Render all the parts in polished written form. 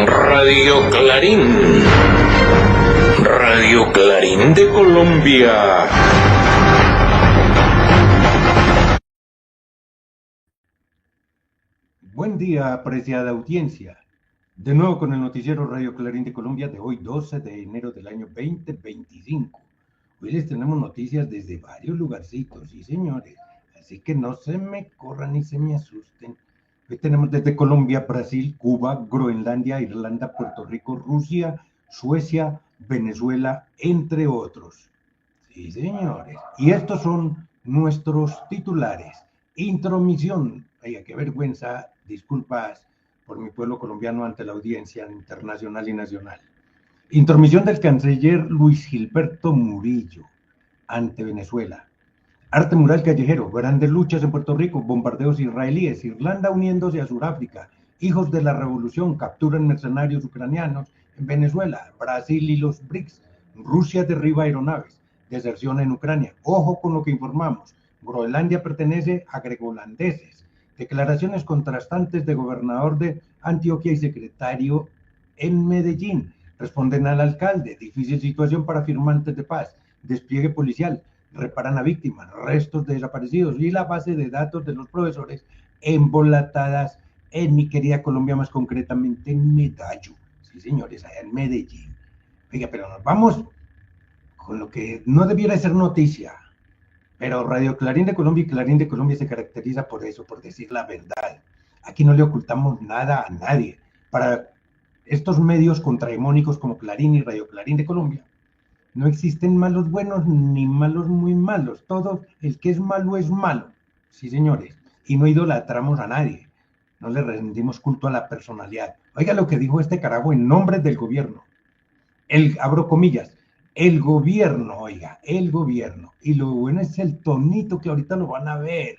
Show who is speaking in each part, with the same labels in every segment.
Speaker 1: Radio Clarín. Radio Clarín de Colombia.
Speaker 2: Buen día, apreciada audiencia. De nuevo con el noticiero Radio Clarín de Colombia de hoy, 12 de enero del año 2025. Hoy les tenemos noticias desde varios lugarcitos, sí señores. Así que no se me corran ni se me asusten. Hoy tenemos desde Colombia, Brasil, Cuba, Groenlandia, Irlanda, Puerto Rico, Rusia, Suecia, Venezuela, entre otros. Sí señores. Y estos son nuestros titulares. Intromisión. Ay, qué vergüenza. Disculpas por mi pueblo colombiano ante la audiencia internacional y nacional. Intromisión del canciller Luis Gilberto Murillo ante Venezuela. Arte mural callejero, grandes luchas en Puerto Rico, bombardeos israelíes, Irlanda uniéndose a Sudáfrica, hijos de la revolución capturan mercenarios ucranianos en Venezuela, Brasil y los BRICS, Rusia derriba aeronaves, deserción en Ucrania, ojo con lo que informamos, Groenlandia pertenece a grecolandeses, declaraciones contrastantes de gobernador de Antioquia y secretario en Medellín, responden al alcalde, difícil situación para firmantes de paz, despliegue policial, reparan a víctimas, restos de desaparecidos y la base de datos de los profesores embolatadas en mi querida Colombia, más concretamente en Medallo. Sí, señores, allá en Medellín. Oiga, pero nos vamos con lo que no debiera ser noticia. Pero Radio Clarín de Colombia y Clarín de Colombia se caracteriza por eso, por decir la verdad. Aquí no le ocultamos nada a nadie. Para estos medios contrahegemónicos como Clarín y Radio Clarín de Colombia, no existen malos buenos ni malos muy malos. Todo el que es malo. Sí, señores. Y no idolatramos a nadie. No le rendimos culto a la personalidad. Oiga lo que dijo este carajo en nombre del gobierno. Abro comillas. El gobierno, oiga, el gobierno. Y lo bueno es el tonito que ahorita lo van a ver.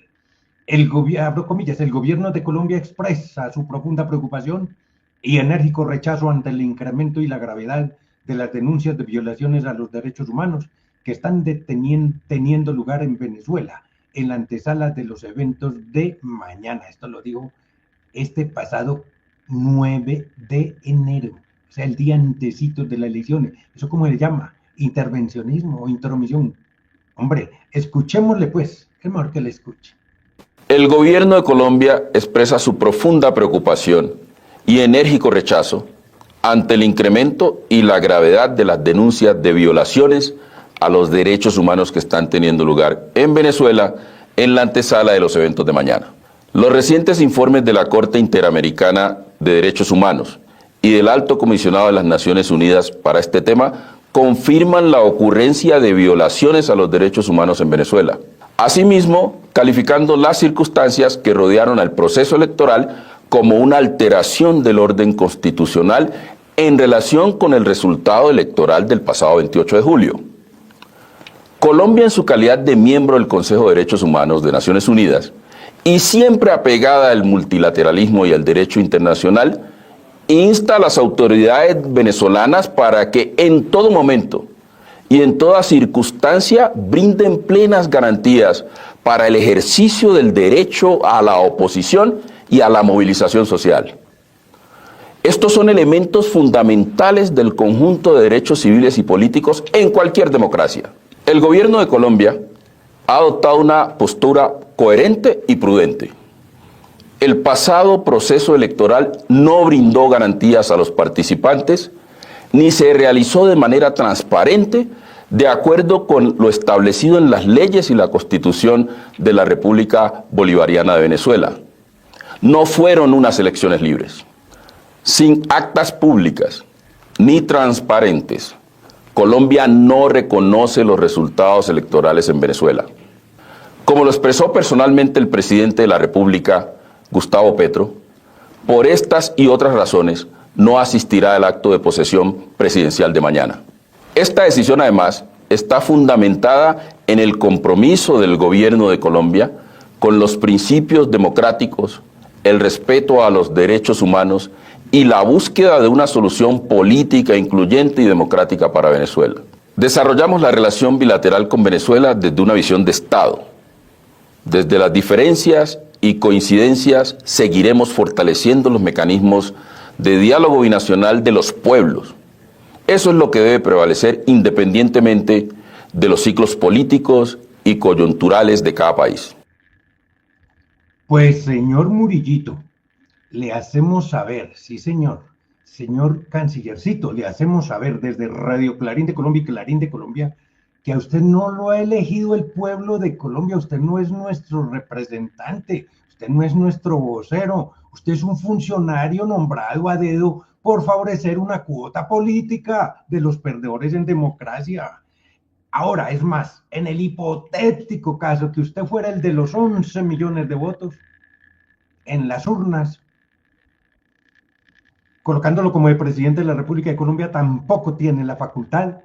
Speaker 2: Abro comillas, el gobierno de Colombia expresa su profunda preocupación y enérgico rechazo ante el incremento y la gravedad de las denuncias de violaciones a los derechos humanos que están teniendo lugar en Venezuela, en la antesala de los eventos de mañana. Esto lo dijo este pasado 9 de enero, o sea, el día antecito de las elecciones. ¿Eso cómo se llama? Intervencionismo o intromisión. Hombre, escuchémosle pues, es mejor que le escuche.
Speaker 3: El gobierno de Colombia expresa su profunda preocupación y enérgico rechazo ante el incremento y la gravedad de las denuncias de violaciones a los derechos humanos que están teniendo lugar en Venezuela en la antesala de los eventos de mañana. Los recientes informes de la Corte Interamericana de Derechos Humanos y del Alto Comisionado de las Naciones Unidas para este tema confirman la ocurrencia de violaciones a los derechos humanos en Venezuela. Asimismo, calificando las circunstancias que rodearon al proceso electoral como una alteración del orden constitucional en relación con el resultado electoral del pasado 28 de julio. Colombia, en su calidad de miembro del Consejo de Derechos Humanos de Naciones Unidas y siempre apegada al multilateralismo y al derecho internacional, insta a las autoridades venezolanas para que en todo momento y en toda circunstancia brinden plenas garantías para el ejercicio del derecho a la oposición y a la movilización social. Estos son elementos fundamentales del conjunto de derechos civiles y políticos en cualquier democracia. El gobierno de Colombia ha adoptado una postura coherente y prudente. El pasado proceso electoral no brindó garantías a los participantes ni se realizó de manera transparente de acuerdo con lo establecido en las leyes y la Constitución de la República Bolivariana de Venezuela. No fueron unas elecciones libres. Sin actas públicas ni transparentes, Colombia no reconoce los resultados electorales en Venezuela. Como lo expresó personalmente el presidente de la República, Gustavo Petro, por estas y otras razones no asistirá al acto de posesión presidencial de mañana. Esta decisión, además, está fundamentada en el compromiso del gobierno de Colombia con los principios democráticos, el respeto a los derechos humanos y la búsqueda de una solución política, incluyente y democrática para Venezuela. Desarrollamos la relación bilateral con Venezuela desde una visión de Estado. Desde las diferencias y coincidencias seguiremos fortaleciendo los mecanismos de diálogo binacional de los pueblos. Eso es lo que debe prevalecer independientemente de los ciclos políticos y coyunturales de cada país.
Speaker 2: Pues, señor Murillito, le hacemos saber, sí señor, señor cancillercito, le hacemos saber desde Radio Clarín de Colombia y Clarín de Colombia que a usted no lo ha elegido el pueblo de Colombia, usted no es nuestro representante, usted no es nuestro vocero, usted es un funcionario nombrado a dedo por favorecer una cuota política de los perdedores en democracia. Ahora, es más, en el hipotético caso que usted fuera el de los 11 millones de votos, en las urnas, colocándolo como el presidente de la República de Colombia, tampoco tiene la facultad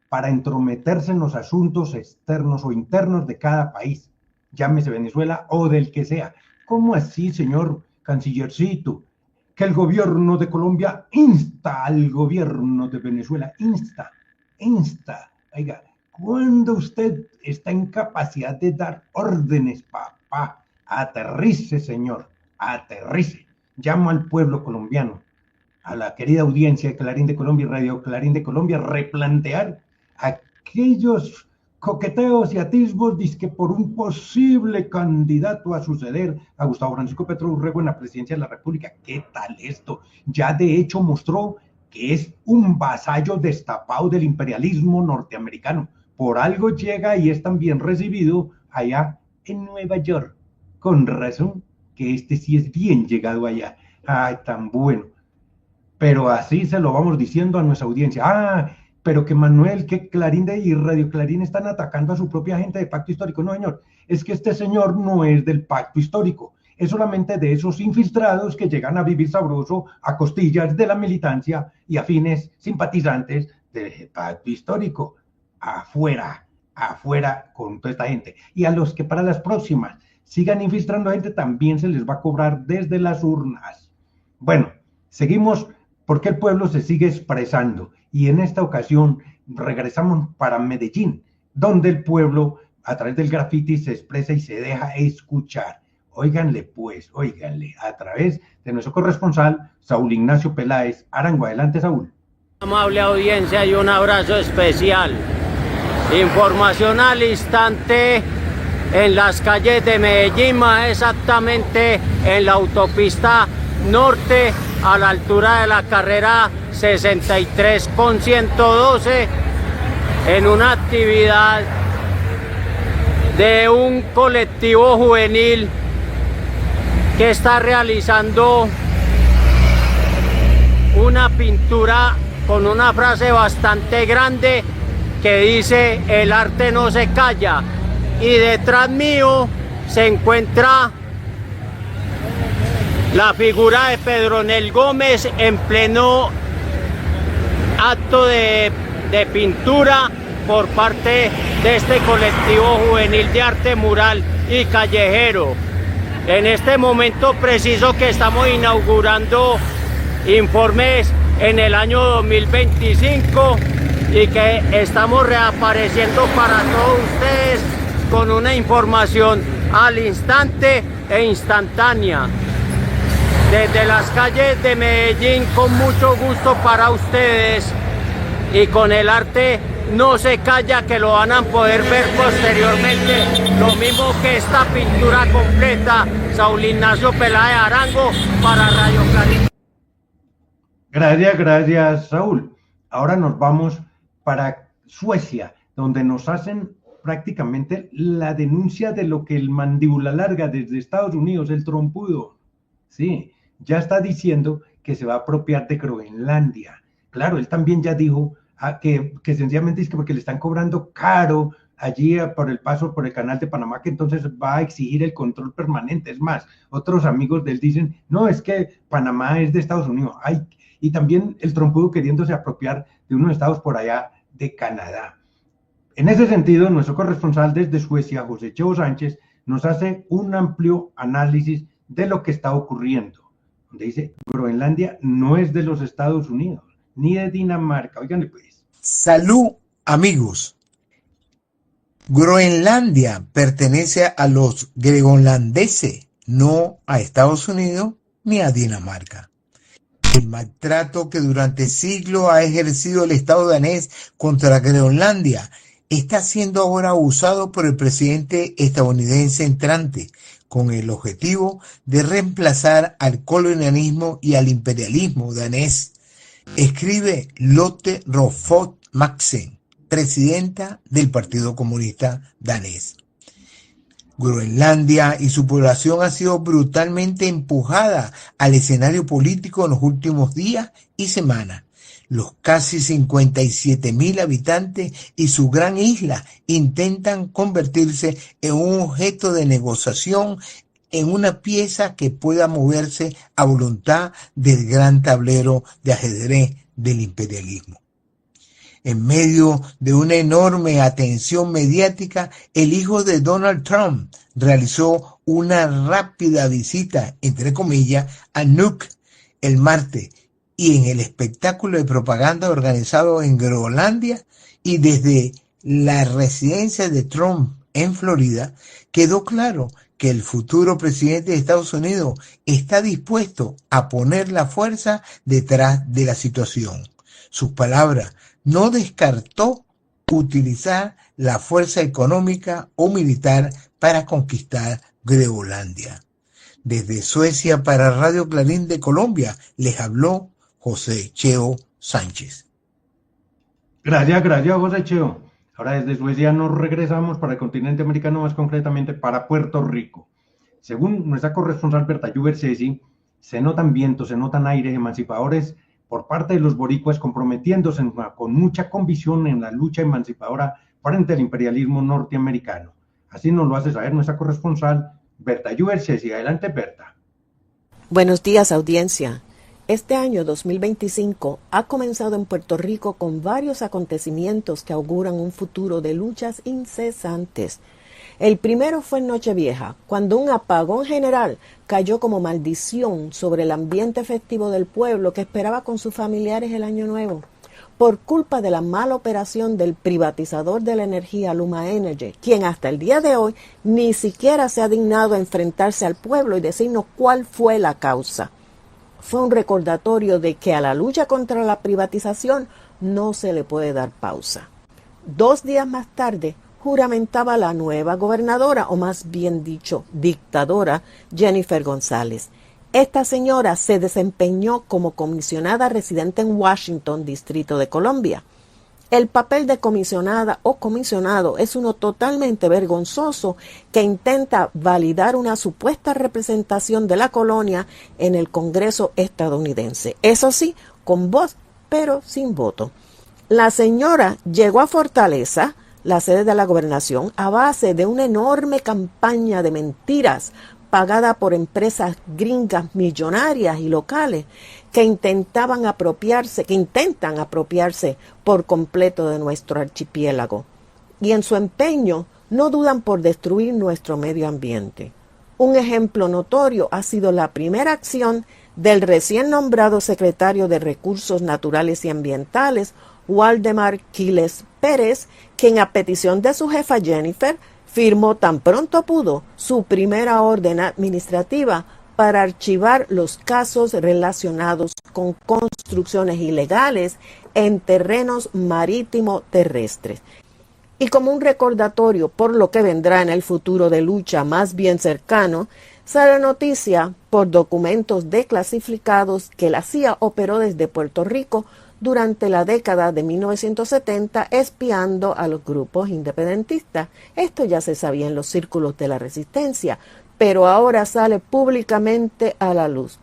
Speaker 2: para entrometerse en los asuntos externos o internos de cada país, llámese Venezuela o del que sea. ¿Cómo así, señor cancillercito? Que el gobierno de Colombia insta al gobierno de Venezuela, insta, oiga, cuando usted está en capacidad de dar órdenes, papá, aterrice, señor, aterrice. Llamo al pueblo colombiano, a la querida audiencia de Clarín de Colombia y Radio Clarín de Colombia, replantear aquellos coqueteos y atisbos dizque por un posible candidato a suceder a Gustavo Francisco Petro Urrego en la presidencia de la República. ¿Qué tal esto? Ya de hecho mostró que es un vasallo destapado del imperialismo norteamericano. Por algo llega y es tan bien recibido allá en Nueva York. Con razón que este sí es bien llegado allá. Ay, tan bueno. Pero así se lo vamos diciendo a nuestra audiencia. Pero que Manuel, que Clarín y Radio Clarín están atacando a su propia gente de Pacto Histórico. No, señor, es que este señor no es del Pacto Histórico, es solamente de esos infiltrados que llegan a vivir sabroso a costillas de la militancia y afines simpatizantes del Pacto Histórico. Afuera con toda esta gente. Y a los que para las próximas sigan infiltrando gente, también se les va a cobrar desde las urnas. Bueno, seguimos porque el pueblo se sigue expresando. Y en esta ocasión regresamos para Medellín, donde el pueblo a través del graffiti se expresa y se deja escuchar. Óiganle pues, óiganle, a través de nuestro corresponsal, Saúl Ignacio Peláez Arango. Adelante, Saúl.
Speaker 4: Amable audiencia y un abrazo especial. Información al instante en las calles de Medellín, más exactamente en la autopista norte, a la altura de la carrera 63 con 112, en una actividad de un colectivo juvenil que está realizando una pintura con una frase bastante grande que dice: el arte no se calla. Y detrás mío se encuentra la figura de Pedronel Gómez en pleno acto de pintura por parte de este colectivo juvenil de arte mural y callejero. En este momento preciso que estamos inaugurando informes en el año 2025 y que estamos reapareciendo para todos ustedes con una información al instante e instantánea. Desde las calles de Medellín, con mucho gusto para ustedes, y con el arte no se calla, que lo van a poder ver posteriormente, lo mismo que esta pintura completa. Saúl Ignacio Peláez Arango para Radio Clarín.
Speaker 2: Gracias, Saúl. Ahora nos vamos para Suecia, donde nos hacen prácticamente la denuncia de lo que el mandíbula larga desde Estados Unidos, el trompudo, sí, ya está diciendo que se va a apropiar de Groenlandia. Claro, él también ya dijo que sencillamente es que porque le están cobrando caro allí por el paso por el canal de Panamá, que entonces va a exigir el control permanente. Es más, otros amigos de él dicen, no, es que Panamá es de Estados Unidos. Ay, y también el trompudo queriéndose apropiar de unos estados por allá de Canadá. En ese sentido, nuestro corresponsal desde Suecia, José Cheo Sánchez, nos hace un amplio análisis de lo que está ocurriendo, donde dice: Groenlandia no es de los Estados Unidos, ni de Dinamarca. Oigan pues.
Speaker 5: Salud, amigos. Groenlandia pertenece a los gregonlandeses, no a Estados Unidos ni a Dinamarca. El maltrato que durante siglos ha ejercido el Estado danés contra Groenlandia está siendo ahora usado por el presidente estadounidense entrante con el objetivo de reemplazar al colonialismo y al imperialismo danés, escribe Lotte Rofot Madsen, presidenta del Partido Comunista Danés. Groenlandia y su población ha sido brutalmente empujada al escenario político en los últimos días y semanas. Los casi 57.000 habitantes y su gran isla intentan convertirse en un objeto de negociación, en una pieza que pueda moverse a voluntad del gran tablero de ajedrez del imperialismo. En medio de una enorme atención mediática, el hijo de Donald Trump realizó una rápida visita, entre comillas, a Nuuk el martes, y en el espectáculo de propaganda organizado en Groenlandia y desde la residencia de Trump en Florida, quedó claro que el futuro presidente de Estados Unidos está dispuesto a poner la fuerza detrás de la situación. Sus palabras: no descartó utilizar la fuerza económica o militar para conquistar Groenlandia. Desde Suecia para Radio Clarín de Colombia les habló José Cheo Sánchez.
Speaker 2: Gracias, José Cheo. Ahora desde Suecia nos regresamos para el continente americano, más concretamente para Puerto Rico. Según nuestra corresponsal Berta Yubersesi, se notan vientos, se notan aires emancipadores por parte de los boricuas comprometiéndose con mucha convicción en la lucha emancipadora frente al imperialismo norteamericano. Así nos lo hace saber nuestra corresponsal Berta Yubersesi. Adelante, Berta.
Speaker 6: Buenos días, audiencia. Este año 2025 ha comenzado en Puerto Rico con varios acontecimientos que auguran un futuro de luchas incesantes. El primero fue en Nochevieja, cuando un apagón general cayó como maldición sobre el ambiente festivo del pueblo que esperaba con sus familiares el Año Nuevo. Por culpa de la mala operación del privatizador de la energía Luma Energy, quien hasta el día de hoy ni siquiera se ha dignado a enfrentarse al pueblo y decirnos cuál fue la causa. Fue un recordatorio de que a la lucha contra la privatización no se le puede dar pausa. 2 días más tarde, juramentaba la nueva gobernadora, o más bien dicho, dictadora, Jennifer González. Esta señora se desempeñó como comisionada residente en Washington, Distrito de Columbia. El papel de comisionada o comisionado es uno totalmente vergonzoso que intenta validar una supuesta representación de la colonia en el Congreso estadounidense. Eso sí, con voz, pero sin voto. La señora llegó a Fortaleza, la sede de la gobernación, a base de una enorme campaña de mentiras pagada por empresas gringas millonarias y locales que intentan apropiarse por completo de nuestro archipiélago. Y en su empeño no dudan por destruir nuestro medio ambiente. Un ejemplo notorio ha sido la primera acción del recién nombrado secretario de Recursos Naturales y Ambientales, Waldemar Quiles Pérez, quien a petición de su jefa Jennifer firmó tan pronto pudo su primera orden administrativa para archivar los casos relacionados con construcciones ilegales en terrenos marítimo terrestres. Y como un recordatorio por lo que vendrá en el futuro de lucha más bien cercano, sale noticia por documentos desclasificados que la CIA operó desde Puerto Rico durante la década de 1970 espiando a los grupos independentistas. Esto ya se sabía en los círculos de la resistencia, pero ahora sale públicamente a la luz.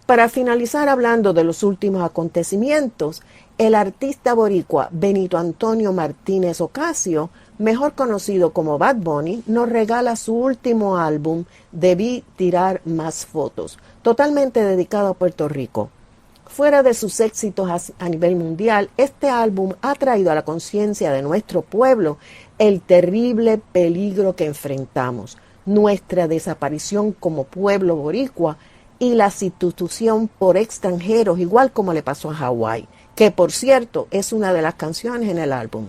Speaker 6: Para finalizar hablando de los últimos acontecimientos, el artista boricua Benito Antonio Martínez Ocasio, mejor conocido como Bad Bunny, nos regala su último álbum, Debí tirar más fotos, totalmente dedicado a Puerto Rico. Fuera de sus éxitos a nivel mundial, este álbum ha traído a la conciencia de nuestro pueblo el terrible peligro que enfrentamos, nuestra desaparición como pueblo boricua y la sustitución por extranjeros, igual como le pasó a Hawái, que por cierto es una de las canciones en el álbum.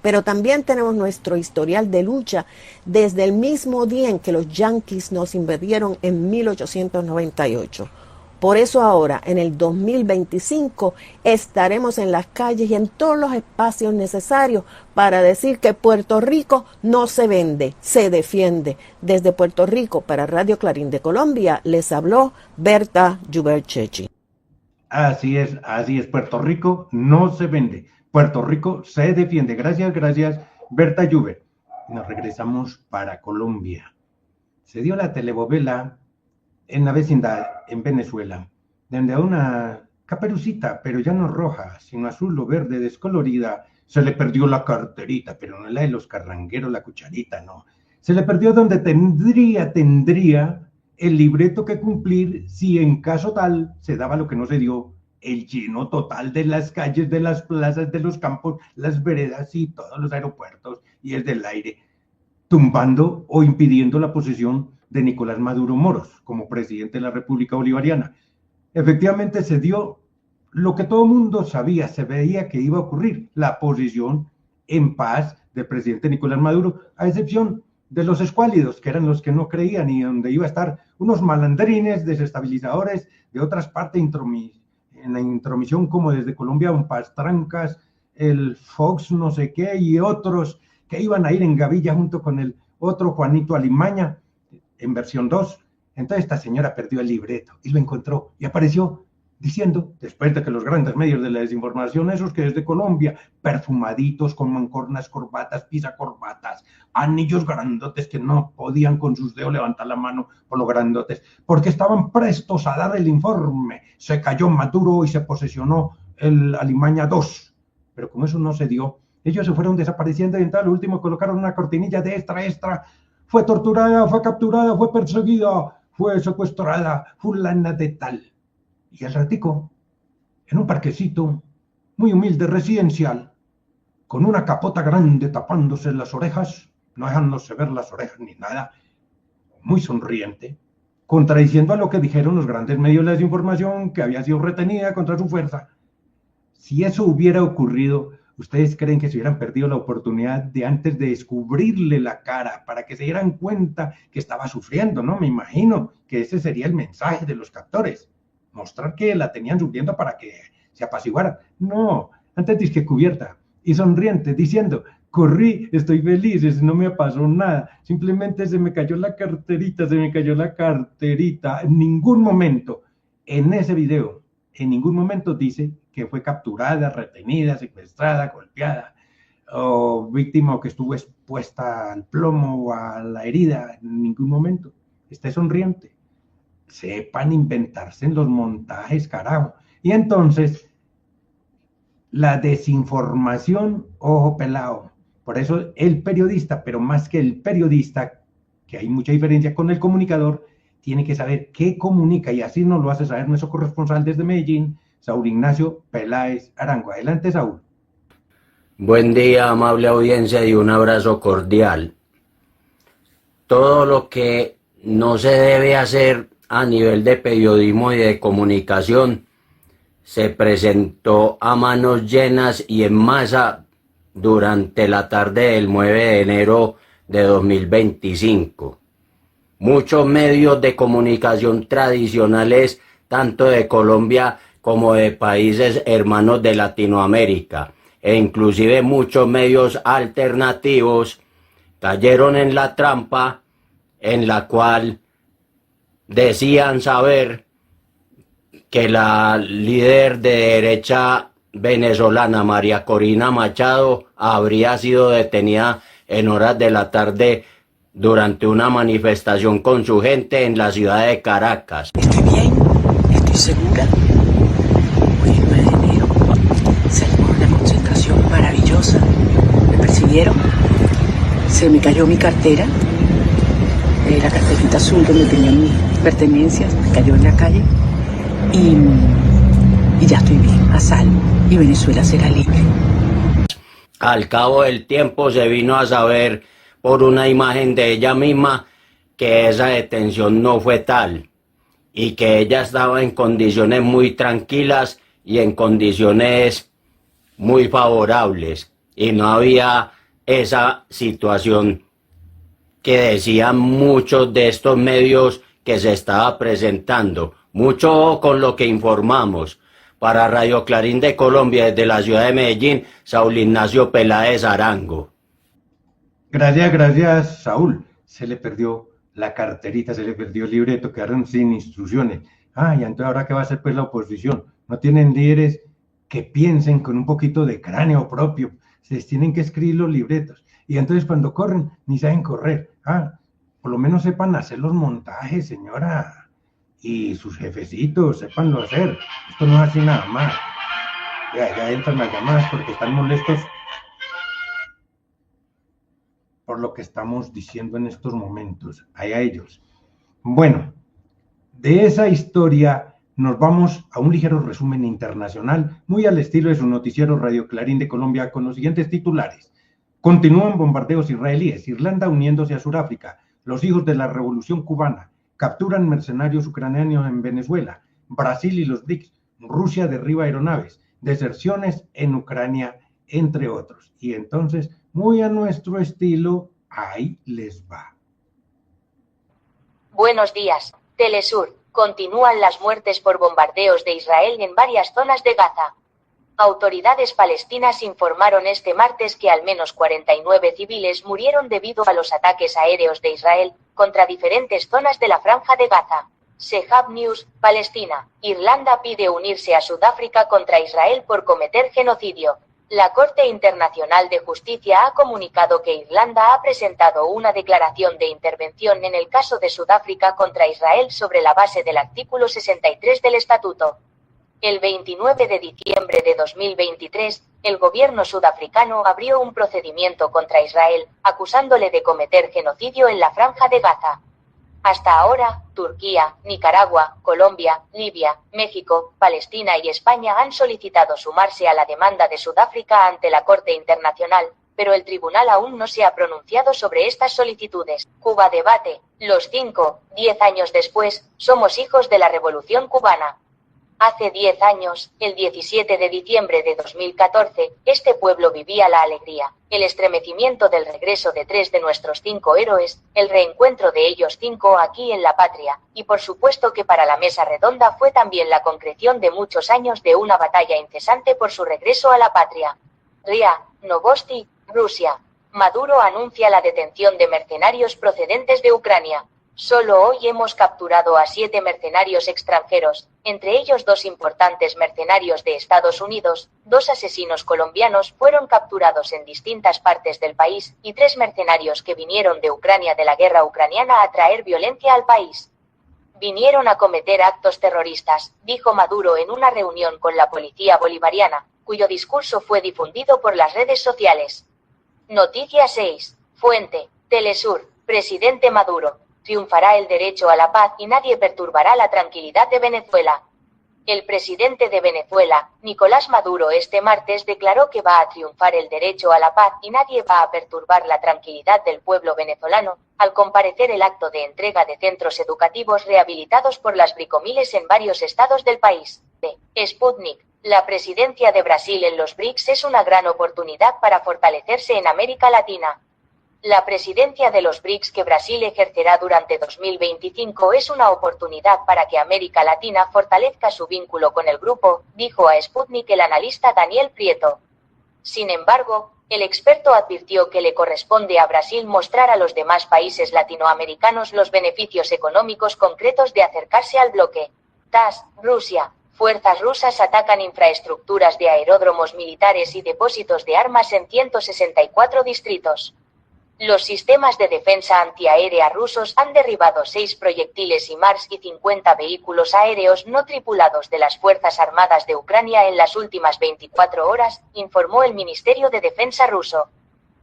Speaker 6: Pero también tenemos nuestro historial de lucha desde el mismo día en que los yanquis nos invadieron en 1898. Por eso ahora, en el 2025, estaremos en las calles y en todos los espacios necesarios para decir que Puerto Rico no se vende, se defiende. Desde Puerto Rico, para Radio Clarín de Colombia, les habló Berta Yuberchechi.
Speaker 2: Así es, Puerto Rico no se vende, Puerto Rico se defiende. Gracias, Berta Yuber. Nos regresamos para Colombia. Se dio la telenovela en la vecindad, en Venezuela, donde a una caperucita, pero ya no roja, sino azul o verde descolorida, se le perdió la carterita, pero no la de los carrangueros, la cucharita, no. Se le perdió donde tendría el libreto que cumplir si en caso tal se daba lo que no se dio, el lleno total de las calles, de las plazas, de los campos, las veredas y todos los aeropuertos y el del aire, tumbando o impidiendo la posesión de Nicolás Maduro Moros como presidente de la República Bolivariana. Efectivamente se dio lo que todo el mundo sabía, se veía que iba a ocurrir, la posesión en paz del presidente Nicolás Maduro, a excepción de los escuálidos, que eran los que no creían y donde iba a estar unos malandrines desestabilizadores de otras partes en la intromisión, como desde Colombia, un Pastrancas, el Fox no sé qué, y otros que iban a ir en gavilla junto con el otro Juanito Alimaña, en versión 2. Entonces esta señora perdió el libreto y lo encontró y apareció diciendo, después de que los grandes medios de la desinformación, esos que desde Colombia, perfumaditos, con mancornas, corbatas, pisacorbatas, anillos grandotes que no podían con sus dedos levantar la mano por los grandotes, porque estaban prestos a dar el informe. Se cayó Maduro y se posesionó el Alimaña 2. Pero como eso no se dio, ellos se fueron desapareciendo y entonces al último colocaron una cortinilla de extra. Fue torturada, fue capturada, fue perseguida, fue secuestrada, fulana de tal. Y al ratico, en un parquecito muy humilde residencial, con una capota grande tapándose las orejas, no dejándose ver las orejas ni nada, muy sonriente, contradiciendo a lo que dijeron los grandes medios de desinformación, que había sido retenida contra su fuerza. Si eso hubiera ocurrido, ¿ustedes creen que se hubieran perdido la oportunidad de antes de descubrirle la cara para que se dieran cuenta que estaba sufriendo? No, me imagino que ese sería el mensaje de los captores. Mostrar que la tenían sufriendo para que se apaciguara. No, antes disque cubierta y sonriente, diciendo, corrí, estoy feliz, no me pasó nada, simplemente se me cayó la carterita. En ningún momento, en ese video, en ningún momento dice que fue capturada, retenida, secuestrada, golpeada, o víctima o que estuvo expuesta al plomo o a la herida, en ningún momento. Esté sonriente. Sepan inventarse en los montajes, carajo. Y entonces, la desinformación, ojo pelado. Por eso el periodista, pero más que el periodista, que hay mucha diferencia con el comunicador, tiene que saber qué comunica, y así nos lo hace saber nuestro corresponsal desde Medellín, Saúl Ignacio Peláez Arango. Adelante, Saúl.
Speaker 7: Buen día, amable audiencia, y un abrazo cordial. Todo lo que no se debe hacer a nivel de periodismo y de comunicación se presentó a manos llenas y en masa durante la tarde del 9 de enero de 2025. Muchos medios de comunicación tradicionales, tanto de Colombia como de países hermanos de Latinoamérica, e inclusive muchos medios alternativos, cayeron en la trampa en la cual decían saber que la líder de derecha venezolana, María Corina Machado, habría sido detenida en horas de la tarde durante una manifestación con su gente en la ciudad de Caracas.
Speaker 8: Estoy bien, estoy segura. Hoy es 9 de enero. Salimos de una concentración maravillosa. Me persiguieron. Se me cayó mi cartera. La carterita azul donde tenía mis pertenencias. Me cayó en la calle. Y ya estoy bien, a salvo. Y Venezuela será libre.
Speaker 7: Al cabo del tiempo se vino a saber por una imagen de ella misma que esa detención no fue tal y que ella estaba en condiciones muy tranquilas y en condiciones muy favorables y no había esa situación que decían muchos de estos medios que se estaba presentando, Mucho ojo con lo que informamos. Para Radio Clarín de Colombia, desde la ciudad de Medellín, Saúl Ignacio Peláez Arango.
Speaker 2: Gracias, Saúl. Se le perdió la carterita, se le perdió el libreto, quedaron sin instrucciones. Y entonces ahora qué va a hacer pues la oposición. No tienen líderes que piensen con un poquito de cráneo propio. Se les tienen que escribir los libretos. Y entonces cuando corren, ni saben correr. Por lo menos sepan hacer los montajes, señora. Y sus jefecitos, sépanlo hacer. Esto no es así nada más. Ya entran las llamadas porque están molestos por lo que estamos diciendo en estos momentos. Allá ellos. Bueno, de esa historia nos vamos a un ligero resumen internacional, muy al estilo de su noticiero Radio Clarín de Colombia, con los siguientes titulares. Continúan bombardeos israelíes, Irlanda uniéndose a Sudáfrica, los hijos de la revolución cubana, capturan mercenarios ucranianos en Venezuela, Brasil y los BRICS, Rusia derriba aeronaves, deserciones en Ucrania, entre otros. Y entonces, muy a nuestro estilo, ahí les va.
Speaker 9: Buenos días, Telesur. Continúan las muertes por bombardeos de Israel en varias zonas de Gaza. Autoridades palestinas informaron este martes que al menos 49 civiles murieron debido a los ataques aéreos de Israel contra diferentes zonas de la Franja de Gaza. Sehab News, Palestina. Irlanda pide unirse a Sudáfrica contra Israel por cometer genocidio. La Corte Internacional de Justicia ha comunicado que Irlanda ha presentado una declaración de intervención en el caso de Sudáfrica contra Israel sobre la base del artículo 63 del Estatuto. El 29 de diciembre de 2023, el gobierno sudafricano abrió un procedimiento contra Israel, acusándole de cometer genocidio en la Franja de Gaza. Hasta ahora, Turquía, Nicaragua, Colombia, Libia, México, Palestina y España han solicitado sumarse a la demanda de Sudáfrica ante la Corte Internacional, pero el tribunal aún no se ha pronunciado sobre estas solicitudes. Cuba debate. Los 10 años después, somos hijos de la Revolución Cubana. Hace 10 años, el 17 de diciembre de 2014, este pueblo vivía la alegría, el estremecimiento del regreso de 3 de nuestros 5 héroes, el reencuentro de ellos 5 aquí en la patria, y por supuesto que para la mesa redonda fue también la concreción de muchos años de una batalla incesante por su regreso a la patria. RIA, Novosti, Rusia. Maduro anuncia la detención de mercenarios procedentes de Ucrania. Solo hoy hemos capturado a 7 mercenarios extranjeros, entre ellos 2 importantes mercenarios de Estados Unidos, 2 asesinos colombianos fueron capturados en distintas partes del país, y 3 mercenarios que vinieron de Ucrania de la guerra ucraniana a traer violencia al país. Vinieron a cometer actos terroristas, dijo Maduro en una reunión con la policía bolivariana, cuyo discurso fue difundido por las redes sociales. Noticia 6. Fuente, Telesur, presidente Maduro. Triunfará el derecho a la paz y nadie perturbará la tranquilidad de Venezuela. El presidente de Venezuela, Nicolás Maduro, este martes declaró que va a triunfar el derecho a la paz y nadie va a perturbar la tranquilidad del pueblo venezolano, al comparecer el acto de entrega de centros educativos rehabilitados por las bricomiles en varios estados del país. De Sputnik, la presidencia de Brasil en los BRICS es una gran oportunidad para fortalecerse en América Latina. La presidencia de los BRICS que Brasil ejercerá durante 2025 es una oportunidad para que América Latina fortalezca su vínculo con el grupo, dijo a Sputnik el analista Daniel Prieto. Sin embargo, el experto advirtió que le corresponde a Brasil mostrar a los demás países latinoamericanos los beneficios económicos concretos de acercarse al bloque. TASS, Rusia. Fuerzas rusas atacan infraestructuras de aeródromos militares y depósitos de armas en 164 distritos. Los sistemas de defensa antiaérea rusos han derribado 6 proyectiles HIMARS y 50 vehículos aéreos no tripulados de las Fuerzas Armadas de Ucrania en las últimas 24 horas, informó el Ministerio de Defensa ruso.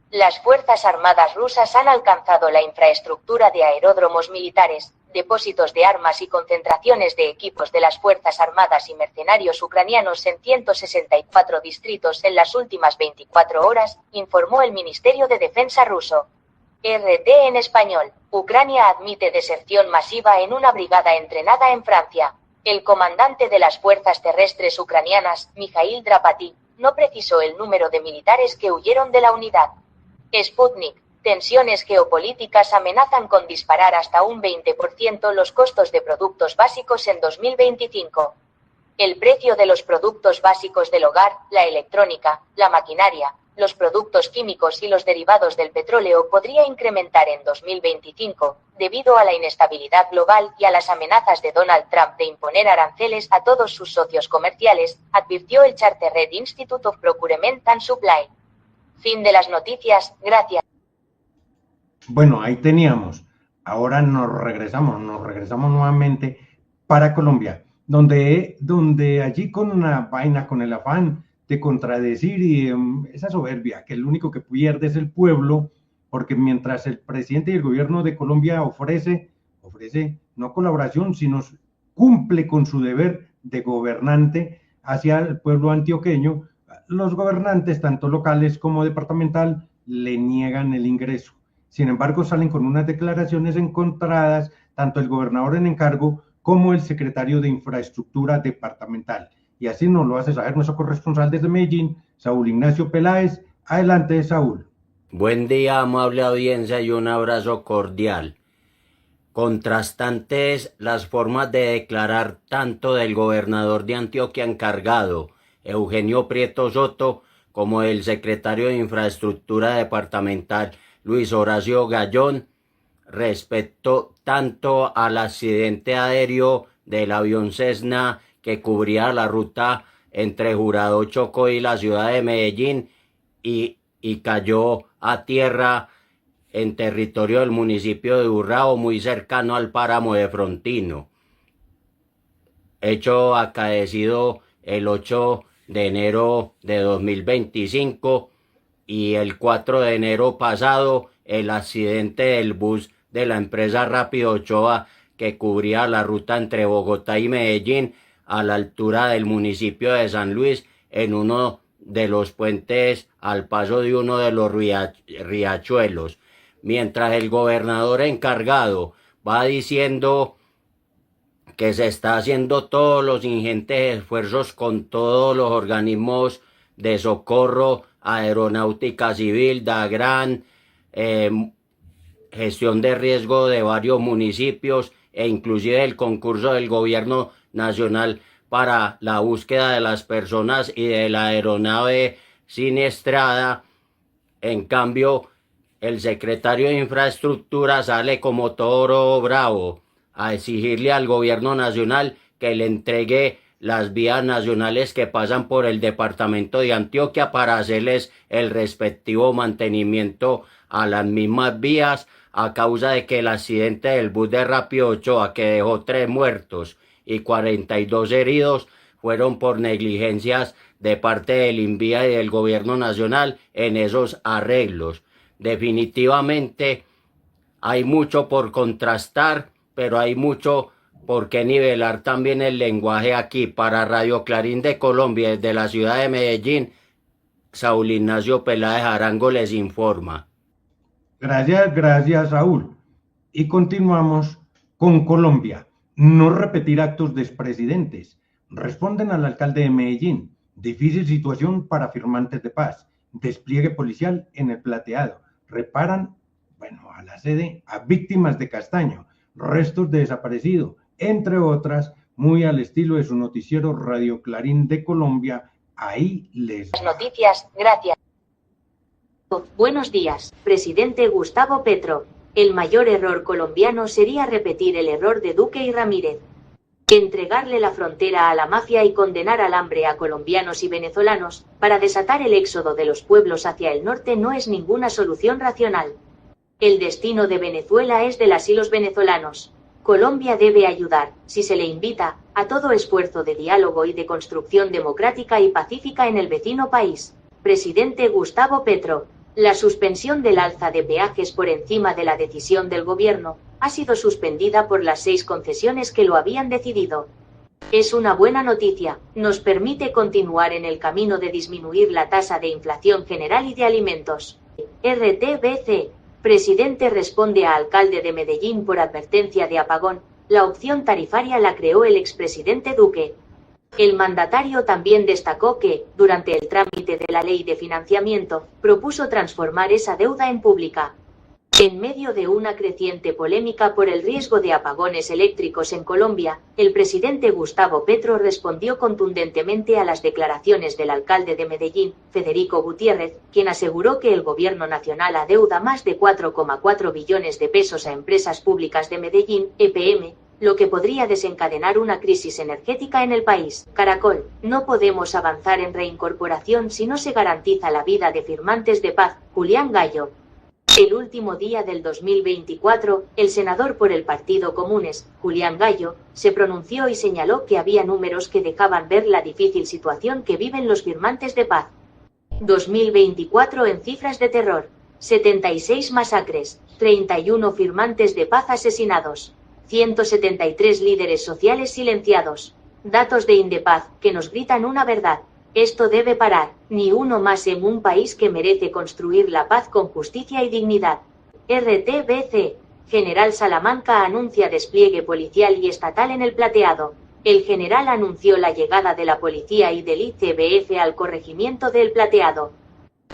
Speaker 9: Las Fuerzas Armadas rusas han alcanzado la infraestructura de aeródromos militares, depósitos de armas y concentraciones de equipos de las Fuerzas Armadas y mercenarios ucranianos en 164 distritos en las últimas 24 horas, informó el Ministerio de Defensa ruso. RT en español. Ucrania admite deserción masiva en una brigada entrenada en Francia. El comandante de las fuerzas terrestres ucranianas, Mikhail Drapati, no precisó el número de militares que huyeron de la unidad. Sputnik. Tensiones geopolíticas amenazan con disparar hasta un 20% los costos de productos básicos en 2025. El precio de los productos básicos del hogar, la electrónica, la maquinaria, los productos químicos y los derivados del petróleo podría incrementar en 2025, debido a la inestabilidad global y a las amenazas de Donald Trump de imponer aranceles a todos sus socios comerciales, advirtió el Chartered Institute of Procurement and Supply. Fin de las noticias, gracias.
Speaker 2: Bueno, ahí teníamos. Ahora nos regresamos nuevamente para Colombia, donde allí con una vaina, con el afán de contradecir y esa soberbia, que el único que pierde es el pueblo, porque mientras el presidente y el gobierno de Colombia ofrece no colaboración, sino cumple con su deber de gobernante hacia el pueblo antioqueño, los gobernantes, tanto locales como departamental, le niegan el ingreso. Sin embargo, salen con unas declaraciones encontradas, tanto el gobernador en encargo como el secretario de Infraestructura departamental. Y así nos lo hace saber nuestro corresponsal desde Medellín, Saúl Ignacio Peláez. Adelante, Saúl.
Speaker 7: Buen día, amable audiencia, y un abrazo cordial. Contrastantes las formas de declarar tanto del gobernador de Antioquia encargado, Eugenio Prieto Soto, como del secretario de Infraestructura departamental, Luis Horacio Gallón, respecto tanto al accidente aéreo del avión Cessna que cubría la ruta entre Jurado, Chocó y la ciudad de Medellín y cayó a tierra en territorio del municipio de Urrao, muy cercano al páramo de Frontino. Hecho acaecido el 8 de enero de 2025 y el 4 de enero pasado el accidente del bus de la empresa Rápido Ochoa que cubría la ruta entre Bogotá y Medellín a la altura del municipio de San Luis en uno de los puentes al paso de uno de los riachuelos. Mientras el gobernador encargado va diciendo que se está haciendo todos los ingentes esfuerzos con todos los organismos de socorro, aeronáutica civil, DAGRAN, gestión de riesgo de varios municipios e inclusive el concurso del gobierno nacional para la búsqueda de las personas y de la aeronave siniestrada. En cambio, el secretario de Infraestructura sale como toro bravo a exigirle al gobierno nacional que le entregue las vías nacionales que pasan por el departamento de Antioquia para hacerles el respectivo mantenimiento a las mismas vías, a causa de que el accidente del bus de Rápido Ochoa, que dejó 3 muertos y 42 heridos, fueron por negligencias de parte del INVIA y del gobierno nacional en esos arreglos. Definitivamente hay mucho por contrastar, pero hay mucho por qué nivelar también el lenguaje aquí. Para Radio Clarín de Colombia, desde la ciudad de Medellín, Saúl Ignacio Peláez Arango les informa.
Speaker 2: Gracias, Saúl. Y continuamos con Colombia. No repetir actos de expresidentes. Responden al alcalde de Medellín. Difícil situación para firmantes de paz. Despliegue policial en el Plateado. Reparan, a la sede, a víctimas de Castaño. Restos de desaparecido, entre otras, muy al estilo de su noticiero Radio Clarín de Colombia. Ahí les...
Speaker 9: Noticias, gracias. Buenos días, presidente Gustavo Petro. El mayor error colombiano sería repetir el error de Duque y Ramírez. Entregarle la frontera a la mafia y condenar al hambre a colombianos y venezolanos, para desatar el éxodo de los pueblos hacia el norte no es ninguna solución racional. El destino de Venezuela es de las y los venezolanos. Colombia debe ayudar, si se le invita, a todo esfuerzo de diálogo y de construcción democrática y pacífica en el vecino país. Presidente Gustavo Petro. La suspensión del alza de peajes por encima de la decisión del gobierno ha sido suspendida por las 6 concesiones que lo habían decidido. Es una buena noticia, nos permite continuar en el camino de disminuir la tasa de inflación general y de alimentos. RTBC. Presidente responde a alcalde de Medellín por advertencia de apagón. La opción tarifaria la creó el expresidente Duque. El mandatario también destacó que, durante el trámite de la ley de financiamiento, propuso transformar esa deuda en pública. En medio de una creciente polémica por el riesgo de apagones eléctricos en Colombia, el presidente Gustavo Petro respondió contundentemente a las declaraciones del alcalde de Medellín, Federico Gutiérrez, quien aseguró que el gobierno nacional adeuda más de 4,4 billones de pesos a empresas públicas de Medellín, EPM, lo que podría desencadenar una crisis energética en el país. Caracol: no podemos avanzar en reincorporación si no se garantiza la vida de firmantes de paz. Julián Gallo. El último día del 2024, el senador por el Partido Comunes, Julián Gallo, se pronunció y señaló que había números que dejaban ver la difícil situación que viven los firmantes de paz. 2024 en cifras de terror: 76 masacres, 31 firmantes de paz asesinados, 173 líderes sociales silenciados. Datos de Indepaz que nos gritan una verdad: esto debe parar, ni uno más en un país que merece construir la paz con justicia y dignidad. RTBC. General Salamanca anuncia despliegue policial y estatal en El Plateado. El general anunció la llegada de la policía y del ICBF al corregimiento de El Plateado.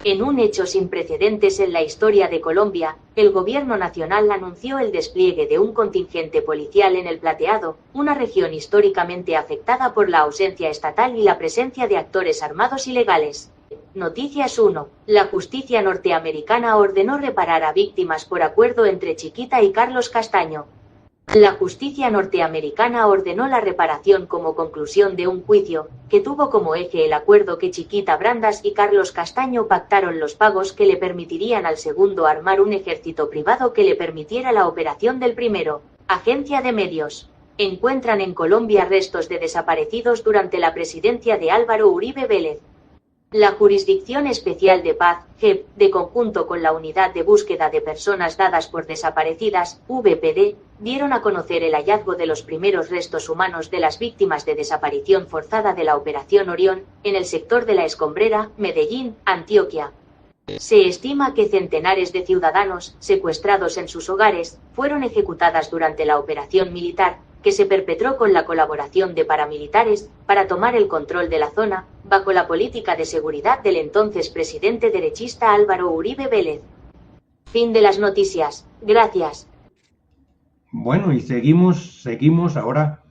Speaker 9: En un hecho sin precedentes en la historia de Colombia, el gobierno nacional anunció el despliegue de un contingente policial en El Plateado, una región históricamente afectada por la ausencia estatal y la presencia de actores armados ilegales. Noticias 1. La justicia norteamericana ordenó reparar a víctimas por acuerdo entre Chiquita y Carlos Castaño. La justicia norteamericana ordenó la reparación como conclusión de un juicio, que tuvo como eje el acuerdo que Chiquita Brandas y Carlos Castaño pactaron los pagos que le permitirían al segundo armar un ejército privado que le permitiera la operación del primero. Agencia de medios. Encuentran en Colombia restos de desaparecidos durante la presidencia de Álvaro Uribe Vélez. La Jurisdicción Especial de Paz, JEP, de conjunto con la Unidad de Búsqueda de Personas Dadas por Desaparecidas, VPD, dieron a conocer el hallazgo de los primeros restos humanos de las víctimas de desaparición forzada de la Operación Orión, en el sector de La Escombrera, Medellín, Antioquia. Se estima que centenares de ciudadanos, secuestrados en sus hogares, fueron ejecutadas durante la operación militar, que se perpetró con la colaboración de paramilitares, para tomar el control de la zona, bajo la política de seguridad del entonces presidente derechista Álvaro Uribe Vélez. Fin de las noticias. Gracias.
Speaker 2: Bueno, y seguimos ahora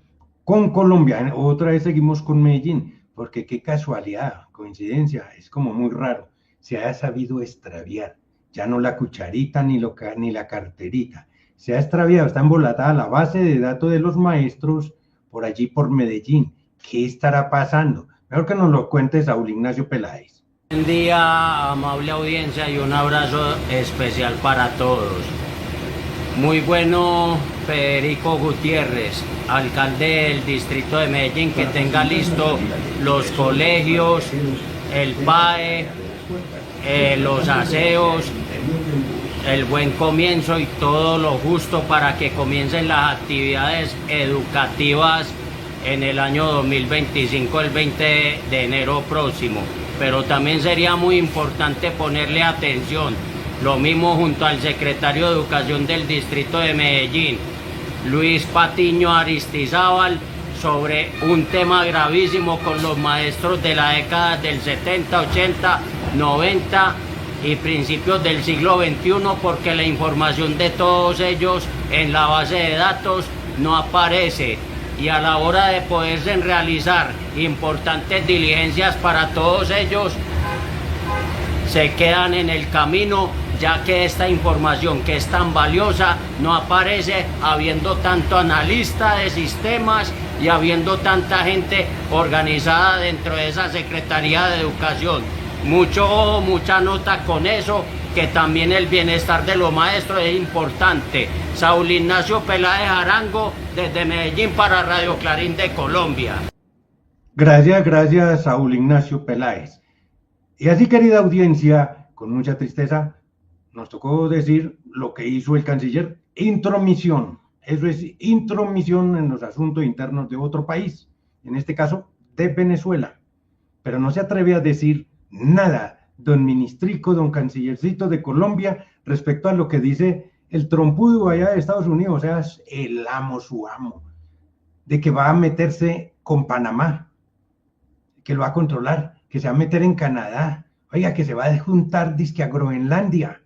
Speaker 2: con Colombia. Otra vez seguimos con Medellín, porque qué casualidad, coincidencia, es como muy raro. Se ha sabido extraviar, ya no la cucharita ni la carterita. Se ha extraviado, está embolatada la base de datos de los maestros por allí por Medellín. ¿Qué estará pasando? Mejor que nos lo cuente Saúl Ignacio Peláez.
Speaker 7: Buen día, amable audiencia, y un abrazo especial para todos. Muy bueno, Federico Gutiérrez, alcalde del distrito de Medellín, que tenga listo los colegios, el PAE, los aseos, el buen comienzo y todo lo justo para que comiencen las actividades educativas en el año 2025, el 20 de enero próximo. Pero también sería muy importante ponerle atención, lo mismo junto al secretario de Educación del Distrito de Medellín, Luis Patiño Aristizábal, sobre un tema gravísimo con los maestros de la década del 70, 80, 90 y principios del siglo XXI, porque la información de todos ellos en la base de datos no aparece, y a la hora de poderse realizar importantes diligencias para todos ellos se quedan en el camino, ya que esta información, que es tan valiosa, no aparece, habiendo tanto analista de sistemas y habiendo tanta gente organizada dentro de esa Secretaría de Educación. Mucha nota con eso, que también el bienestar de los maestros es importante. Saúl Ignacio Peláez Arango, desde Medellín para Radio Clarín de Colombia.
Speaker 2: Gracias, Saúl Ignacio Peláez. Y así, querida audiencia, con mucha tristeza, nos tocó decir lo que hizo el canciller: intromisión. Eso es intromisión en los asuntos internos de otro país, en este caso de Venezuela. Pero no se atreve a decir nada, don ministrico, don cancillercito de Colombia, respecto a lo que dice el trompudo allá de Estados Unidos, o sea, el amo, su amo, de que va a meterse con Panamá, que lo va a controlar, que se va a meter en Canadá, oiga, que se va a juntar dizque a Groenlandia,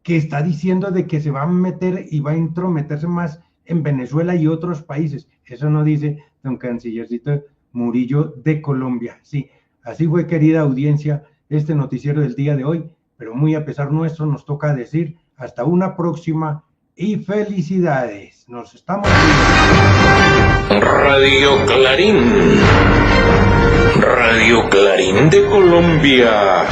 Speaker 2: que está diciendo de que se va a meter y va a intrometerse más en Venezuela y otros países. Eso no dice don Cancillercito Murillo de Colombia. Sí, así fue, querida audiencia, este noticiero del día de hoy, pero muy a pesar nuestro nos toca decir hasta una próxima y felicidades. Nos estamos viendo.
Speaker 1: Radio Clarín. Radio Clarín de Colombia.